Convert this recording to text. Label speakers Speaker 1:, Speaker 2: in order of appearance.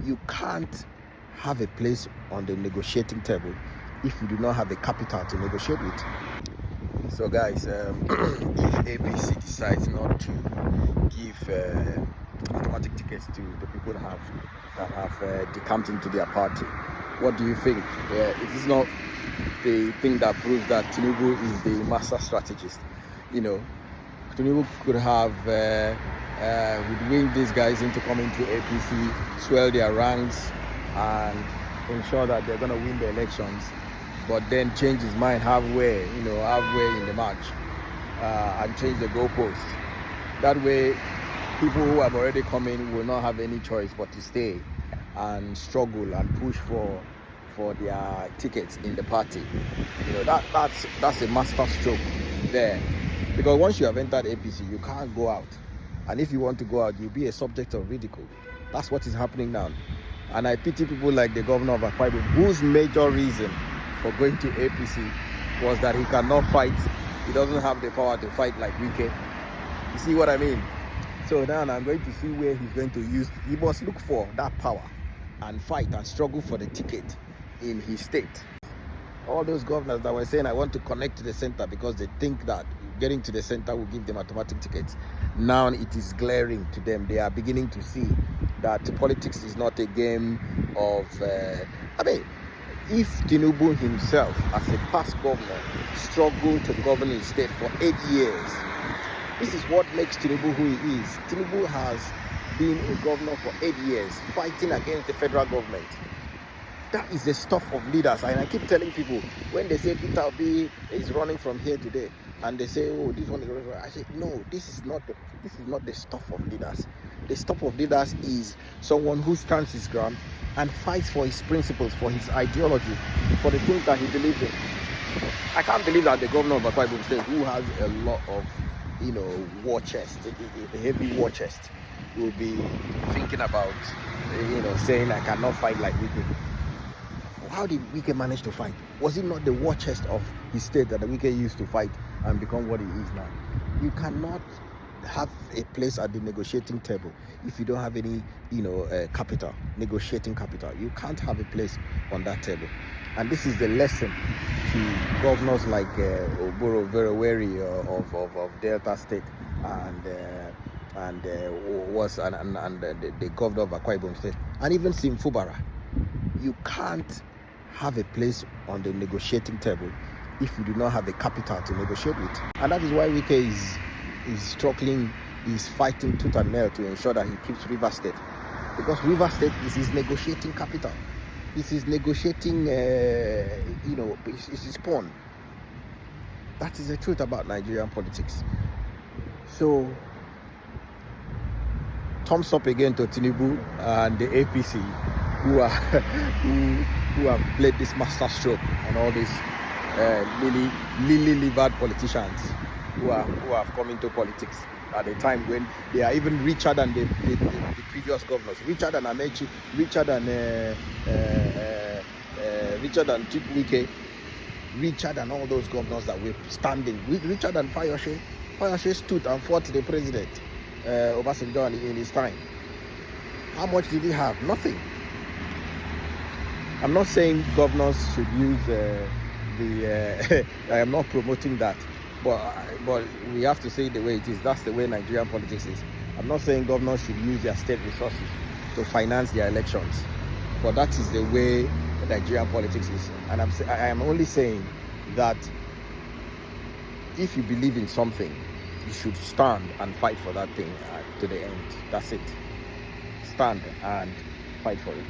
Speaker 1: You can't have a place on the negotiating table if you do not have the capital to negotiate with. So guys, if APC decides not to give automatic tickets to the people that have decamped into their party, what do you think? It is not the thing that proves that Tinubu is the master strategist. You know, Tinubu could have would win these guys into coming to APC, swell their ranks, and ensure that they're going to win the elections, but then change his mind halfway in the match, and change the goalposts. That way, people who have already come in will not have any choice but to stay and struggle and push for their tickets in the party. That's a master stroke there, because once you have entered APC, you can't go out, and if you want to go out, you'll be a subject of ridicule. That's what is happening now, and I pity people like the governor of Akwa Ibom, whose major reason for going to APC was that he cannot fight. He doesn't have the power to fight like Wike. You see what I mean? So now I'm going to see where he's going to use. He must look for that power and fight and struggle for the ticket in his state. All those governors that were saying, I want to connect to the center because they think that getting to the center will give them automatic tickets. Now it is glaring to them. They are beginning to see that politics is not a game of... if Tinubu himself, as a past governor, struggled to govern his state for 8 years, this is what makes Tinubu who he is. Tinubu has been a governor for 8 years, fighting against the federal government. That is the stuff of leaders. And I keep telling people, when they say Peter Obi is running from here today, and they say, oh, this one is running, I say, no, this is not the stuff of leaders. The stuff of leaders is someone who stands his ground and fights for his principles, for his ideology, for the things that he believes in. I can't believe that the governor of Akwa Ibom State, who has a lot of, war chest, a heavy war chest, will be thinking about, saying I cannot fight like Wike. How did Wike manage to fight? Was it not the war chest of his state that Wike used to fight and become what he is now? You cannot have a place at the negotiating table if you don't have any, capital, negotiating capital. You can't have a place on that table. And this is the lesson to governors like Oboro Veroweri of Delta State and the governor of Akwa Ibom State, and even Sim Fubara. You can't have a place on the negotiating table if you do not have the capital to negotiate with. And that is why Wike is struggling, is fighting tooth and nail to ensure that he keeps River State, because River State is his negotiating capital. It's his negotiating, it's his pawn. That is the truth about Nigerian politics. So, thumbs up again to Tinubu and the APC, who have played this master stroke on all these lily-livered politicians who have come into politics at a time when they are even richer than the previous governors, richer than Amechi, richer than Wike, richer than all those governors that were standing, richer than Fayose. Fayose stood and fought the president, Obasanjo, in his time. How much did he have? Nothing. I'm not saying governors should use I am not promoting that, but we have to say it the way it is. That's the way Nigerian politics is. I'm not saying governors should use their state resources to finance their elections, but that is the way Nigerian politics is. And I am only saying that if you believe in something, you should stand and fight for that thing to the end. That's it. Stand and fight for it.